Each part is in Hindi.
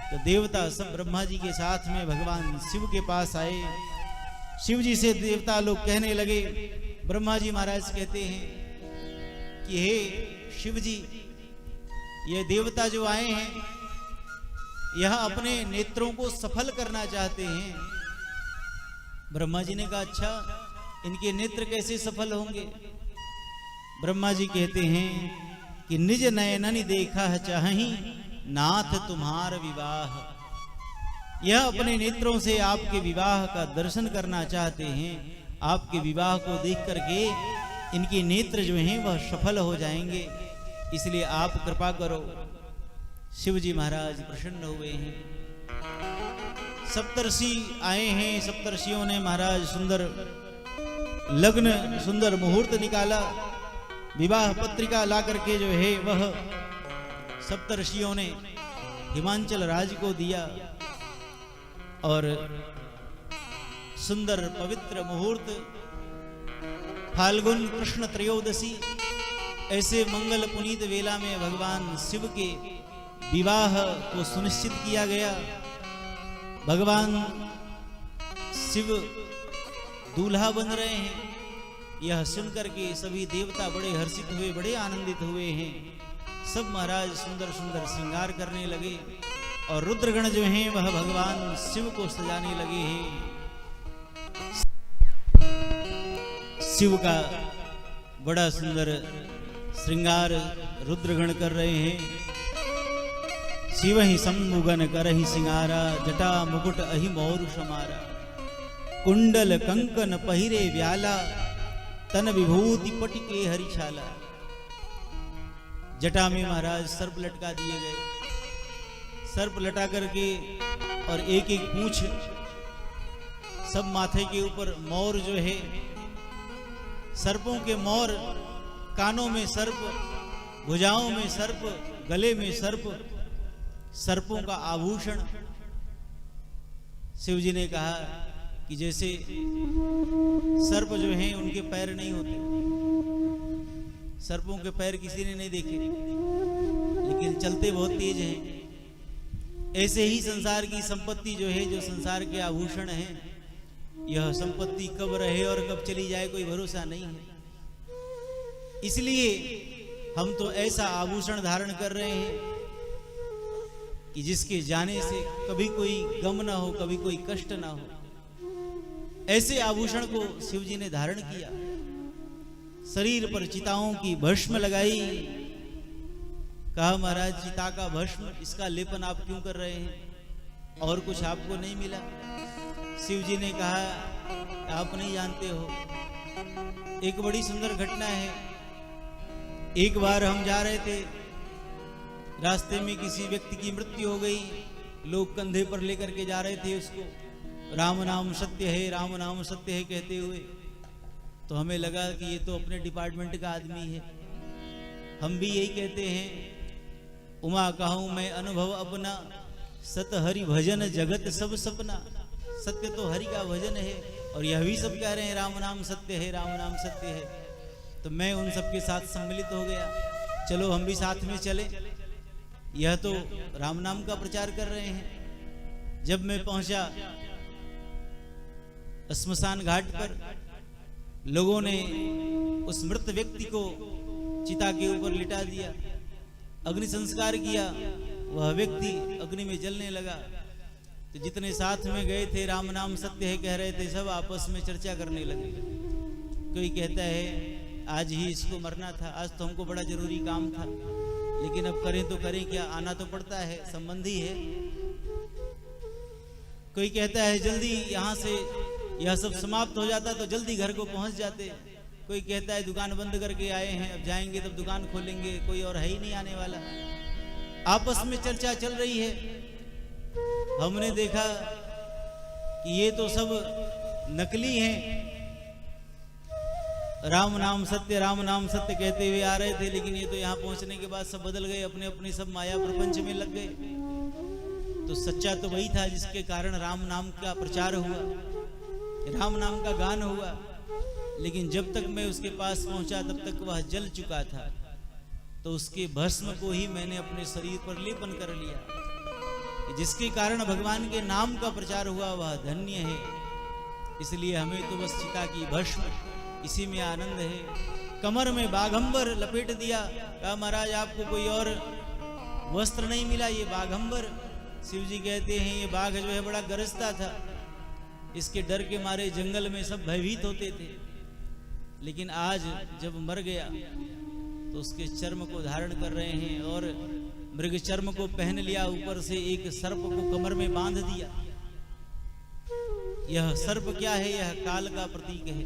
तो देवता सब ब्रह्मा जी के साथ में भगवान शिव के पास आए। शिव जी से देवता लोग कहने लगे, ब्रह्मा जी महाराज कहते हैं कि हे शिव जी, ये देवता जो आए हैं यह अपने नेत्रों को सफल करना चाहते हैं। ब्रह्मा जी ने कहा, अच्छा, इनके नेत्र कैसे सफल होंगे? ब्रह्मा जी कहते हैं कि निज नयननि देखा चाहि नाथ तुम्हार विवाह। यह अपने नेत्रों से आपके विवाह का दर्शन करना चाहते हैं। आपके विवाह को देख करके इनके नेत्र जो हैं वह सफल हो जाएंगे, इसलिए आप कृपा करो। शिव जी महाराज प्रसन्न हुए हैं। सप्तर्षि आए हैं। सप्तर्षियों ने महाराज सुंदर लग्न, सुंदर मुहूर्त निकाला। विवाह पत्रिका ला करके जो है वह सप्तर्षियों ने हिमांचल राज को दिया और सुंदर पवित्र मुहूर्त फाल्गुन कृष्ण त्रयोदशी ऐसे मंगल पुनीत वेला में भगवान शिव के विवाह को सुनिश्चित किया गया। भगवान शिव दूल्हा बन रहे हैं। यह सुनकर के सभी देवता बड़े हर्षित हुए, बड़े आनंदित हुए हैं। सब महाराज सुंदर सुंदर श्रृंगार करने लगे और रुद्रगण जो हैं वह भगवान शिव को सजाने लगे हैं। शिव का बड़ा सुंदर श्रृंगार रुद्रगण कर रहे हैं। शिव ही सम्मुगन करहि सिंगारा, जटा मुकुट अहि मोर समारा। कुंडल कंकन पहिरे व्याला, तन विभूति पटिके हरिछाला। जटा में महाराज सर्प लटका दिए गए। सर्प लटा करके और एक एक पूंछ, सब माथे के ऊपर मोर जो है, सर्पों के मोर, कानों में सर्प, भुजाओं में सर्प, गले में सर्प, सर्पों का आभूषण। शिव जी ने कहा कि जैसे सर्प जो हैं उनके पैर नहीं होते, सर्पों के पैर किसी ने नहीं देखे लेकिन चलते बहुत तेज हैं। ऐसे ही संसार की संपत्ति जो है, जो संसार के आभूषण हैं, यह संपत्ति कब रहे और कब चली जाए कोई भरोसा नहीं है। इसलिए हम तो ऐसा आभूषण धारण कर रहे हैं कि जिसके जाने से कभी कोई गम ना हो, कभी कोई कष्ट ना हो। ऐसे आभूषण को शिव जी ने धारण किया। शरीर पर चिताओं की भस्म लगाई। कहा, महाराज चिता का भस्म, इसका लेपन आप क्यों कर रहे हैं? और कुछ आपको नहीं मिला? शिव जी ने कहा, आप नहीं जानते हो। एक बड़ी सुंदर घटना है। एक बार हम जा रहे थे, रास्ते में किसी व्यक्ति की मृत्यु हो गई। लोग कंधे पर लेकर के जा रहे थे उसको, राम नाम सत्य है, राम नाम सत्य है कहते हुए। तो हमें लगा कि ये तो अपने डिपार्टमेंट का आदमी है। हम भी यही कहते हैं, उमा कहूं मैं अनुभव अपना, सत हरि भजन जगत सब सपना। सत्य तो हरि का भजन है और यह भी सब कह रहे हैं राम नाम सत्य है, राम नाम सत्य है। तो मैं उन सबके साथ सम्मिलित हो गया, चलो हम भी साथ में चले। यह तो राम नाम का प्रचार कर रहे हैं। जब मैं पहुंचा श्मशान घाट पर, लोगों ने उस मृत व्यक्ति को चिता के ऊपर लिटा दिया, अग्नि संस्कार किया। वह व्यक्ति अग्नि में जलने लगा। तो जितने साथ में गए थे, राम नाम सत्य है कह रहे थे, सब आपस में चर्चा करने लगे। कोई कहता है आज ही इसको मरना था, आज तो हमको बड़ा जरूरी काम था, लेकिन अब करें तो करें क्या, आना तो पड़ता है, संबंधी है। कोई कहता है जल्दी यहाँ से यह सब समाप्त हो जाता तो जल्दी घर को पहुंच जाते। कोई कहता है दुकान बंद करके आए हैं, अब जाएंगे तब दुकान खोलेंगे, कोई और है ही नहीं आने वाला। आपस में चर्चा चल रही है। हमने देखा कि ये तो सब नकली हैं। राम नाम सत्य, राम नाम सत्य कहते हुए आ रहे थे, लेकिन ये तो यहाँ पहुंचने के बाद सब बदल गए, अपने अपने सब माया प्रपंच में लग गए। तो सच्चा तो वही था जिसके कारण राम नाम का प्रचार हुआ, राम नाम का गान हुआ। लेकिन जब तक मैं उसके पास पहुंचा तब तक वह जल चुका था। तो उसके भस्म को ही मैंने अपने शरीर पर लेपन कर लिया। जिसके कारण भगवान के नाम का प्रचार हुआ वह धन्य है। इसलिए हमें तो बस चिता की भस्म, इसी में आनंद है। कमर में बाघंबर लपेट दिया, कहा महाराज आपको कोई और वस्त्र नहीं मिला, ये बाघंबर। शिव जी कहते हैं ये बाघ जो है बड़ा गरजता था, इसके डर के मारे जंगल में सब भयभीत होते थे। लेकिन आज जब मर गया तो उसके चर्म को धारण कर रहे हैं और मृग चर्म को पहन लिया, ऊपर से एक सर्प को कमर में बांध दिया। यह सर्प क्या है? यह काल का प्रतीक है।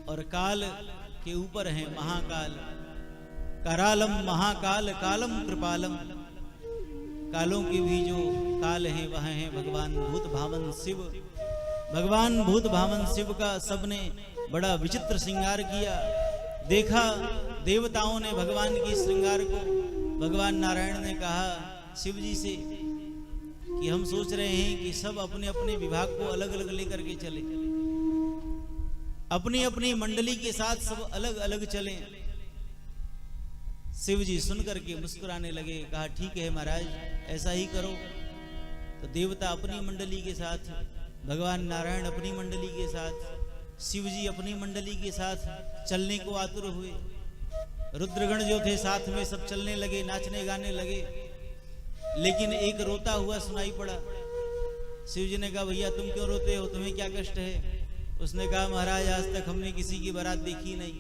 और काल के ऊपर है महाकाल। करालम महाकाल कालम कृपालम। कालों के भी जो काल हैं वह हैं भगवान भूत भावन शिव। भगवान भूत भावन शिव का सबने बड़ा विचित्र श्रृंगार किया। देखा देवताओं ने भगवान की श्रृंगार को। भगवान नारायण ने कहा शिव जी से कि हम सोच रहे हैं कि सब अपने अपने विभाग को अलग अलग लेकर के चले, अपनी अपनी मंडली के साथ सब अलग अलग चलें। शिव जी सुनकर के मुस्कुराने लगे, कहा ठीक है महाराज ऐसा ही करो। तो देवता अपनी मंडली के साथ, भगवान नारायण अपनी मंडली के साथ, शिव जी अपनी मंडली के साथ चलने को आतुर हुए। रुद्रगण जो थे साथ में सब चलने लगे, नाचने गाने लगे। लेकिन एक रोता हुआ सुनाई पड़ा। शिव जी ने कहा भैया तुम क्यों रोते हो, तुम्हें क्या कष्ट है? उसने कहा महाराज आज तक हमने किसी की बारात देखी नहीं।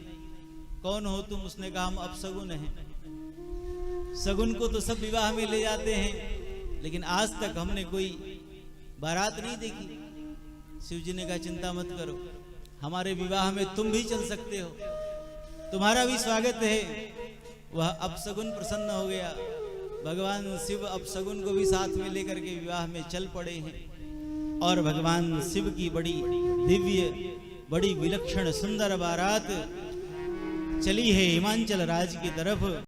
कौन हो तुम? उसने कहा हम अपशगुन हैं। शगुन को तो सब विवाह में ले जाते हैं, लेकिन आज तक हमने कोई बारात नहीं देखी। शिव जी ने कहा चिंता मत करो, हमारे विवाह में तुम भी चल सकते हो, तुम्हारा भी स्वागत है। वह अपशगुन प्रसन्न हो गया। भगवान शिव अपशगुन को भी साथ में लेकर के विवाह में चल पड़े हैं। और भगवान शिव की बड़ी दिव्य, बड़ी विलक्षण सुंदर बारात चली है हिमांचल राज्य की तरफ।